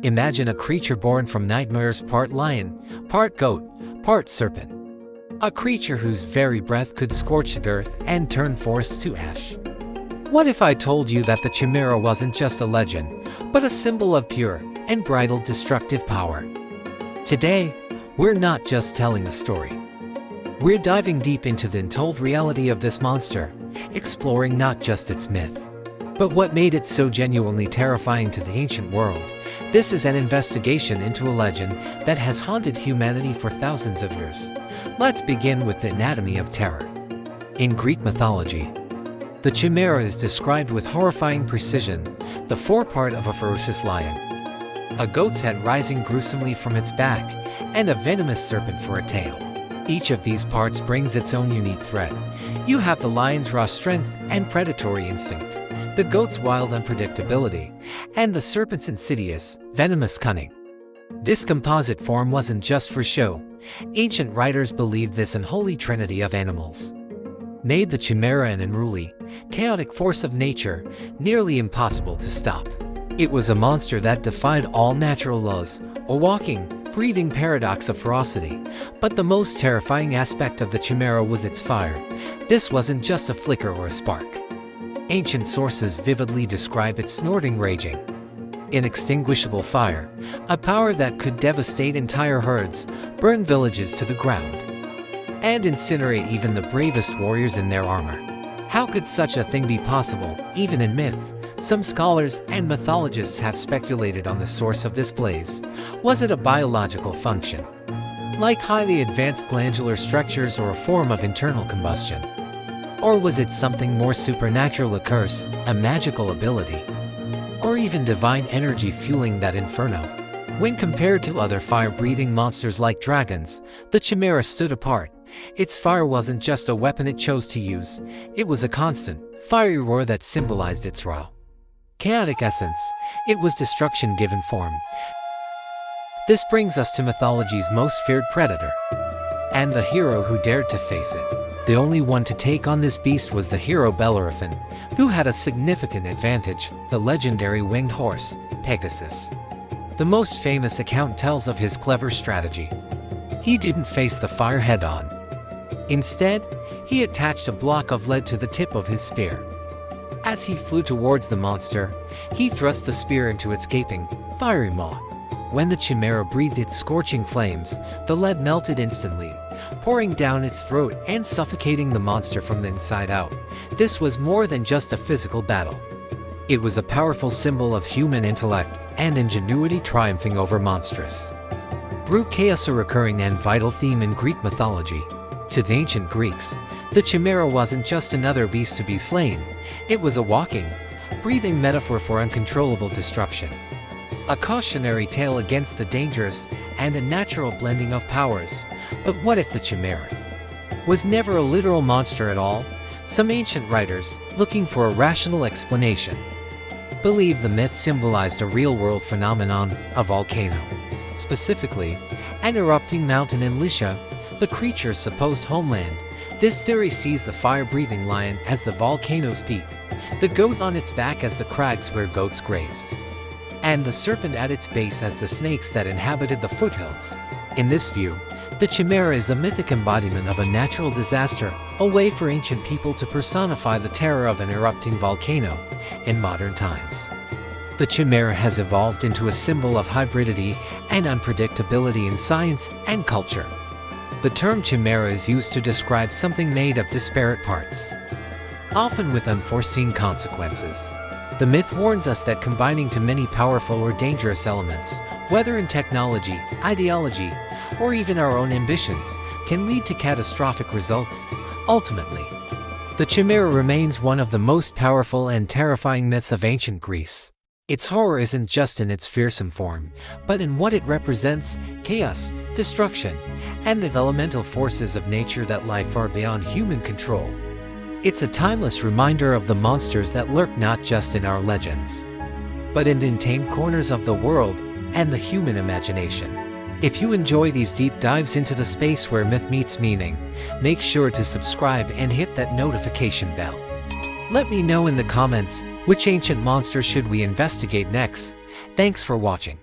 Imagine a creature born from nightmares, part lion, part goat, part serpent. A creature whose very breath could scorch the earth and turn forests to ash. What if I told you that the Chimera wasn't just a legend, but a symbol of pure and bridled destructive power? Today, we're not just telling a story. We're diving deep into the untold reality of this monster, exploring not just its myth, but what made it so genuinely terrifying to the ancient world. This is an investigation into a legend that has haunted humanity for thousands of years. Let's begin with the anatomy of terror. In Greek mythology, the Chimera is described with horrifying precision, the forepart of a ferocious lion, a goat's head rising gruesomely from its back, and a venomous serpent for a tail. Each of these parts brings its own unique threat. You have the lion's raw strength and predatory instinct, the goat's wild unpredictability, and the serpent's insidious, venomous cunning. This composite form wasn't just for show. Ancient writers believed this unholy trinity of animals made the Chimera an unruly, chaotic force of nature, nearly impossible to stop. It was a monster that defied all natural laws, a walking, breathing paradox of ferocity. But the most terrifying aspect of the Chimera was its fire. This wasn't just a flicker or a spark. Ancient sources vividly describe its snorting, raging, inextinguishable fire, a power that could devastate entire herds, burn villages to the ground, and incinerate even the bravest warriors in their armor. How could such a thing be possible, even in myth? Some scholars and mythologists have speculated on the source of this blaze. Was it a biological function, like highly advanced glandular structures or a form of internal combustion? Or was it something more supernatural, a curse, a magical ability, or even divine energy fueling that inferno? When compared to other fire-breathing monsters like dragons, the Chimera stood apart. Its fire wasn't just a weapon it chose to use, it was a constant, fiery roar that symbolized its raw, chaotic essence. It was destruction given form. This brings us to mythology's most feared predator, and the hero who dared to face it. The only one to take on this beast was the hero Bellerophon, who had a significant advantage, the legendary winged horse, Pegasus. The most famous account tells of his clever strategy. He didn't face the fire head-on. Instead, he attached a block of lead to the tip of his spear. As he flew towards the monster, he thrust the spear into its gaping, fiery maw. When the Chimera breathed its scorching flames, the lead melted instantly, pouring down its throat and suffocating the monster from the inside out. This was more than just a physical battle. It was a powerful symbol of human intellect and ingenuity triumphing over monstrous brute chaos, a recurring and vital theme in Greek mythology. To the ancient Greeks, the Chimera wasn't just another beast to be slain. It was a walking, breathing metaphor for uncontrollable destruction. A cautionary tale against the dangerous and unnatural blending of powers. But what if the Chimera was never a literal monster at all? Some ancient writers, looking for a rational explanation, believe the myth symbolized a real-world phenomenon, a volcano. Specifically, an erupting mountain in Lycia, the creature's supposed homeland. This theory sees the fire-breathing lion as the volcano's peak, the goat on its back as the crags where goats grazed, and the serpent at its base as the snakes that inhabited the foothills. In this view, the Chimera is a mythic embodiment of a natural disaster, a way for ancient people to personify the terror of an erupting volcano. In modern times, the Chimera has evolved into a symbol of hybridity and unpredictability in science and culture. The term Chimera is used to describe something made of disparate parts, often with unforeseen consequences. The myth warns us that combining too many powerful or dangerous elements, whether in technology, ideology, or even our own ambitions, can lead to catastrophic results. Ultimately, the Chimera remains one of the most powerful and terrifying myths of ancient Greece. Its horror isn't just in its fearsome form, but in what it represents: chaos, destruction, and the elemental forces of nature that lie far beyond human control. It's a timeless reminder of the monsters that lurk not just in our legends, but in the untamed corners of the world and the human imagination. If you enjoy these deep dives into the space where myth meets meaning, make sure to subscribe and hit that notification bell. Let me know in the comments, which ancient monster should we investigate next? Thanks for watching.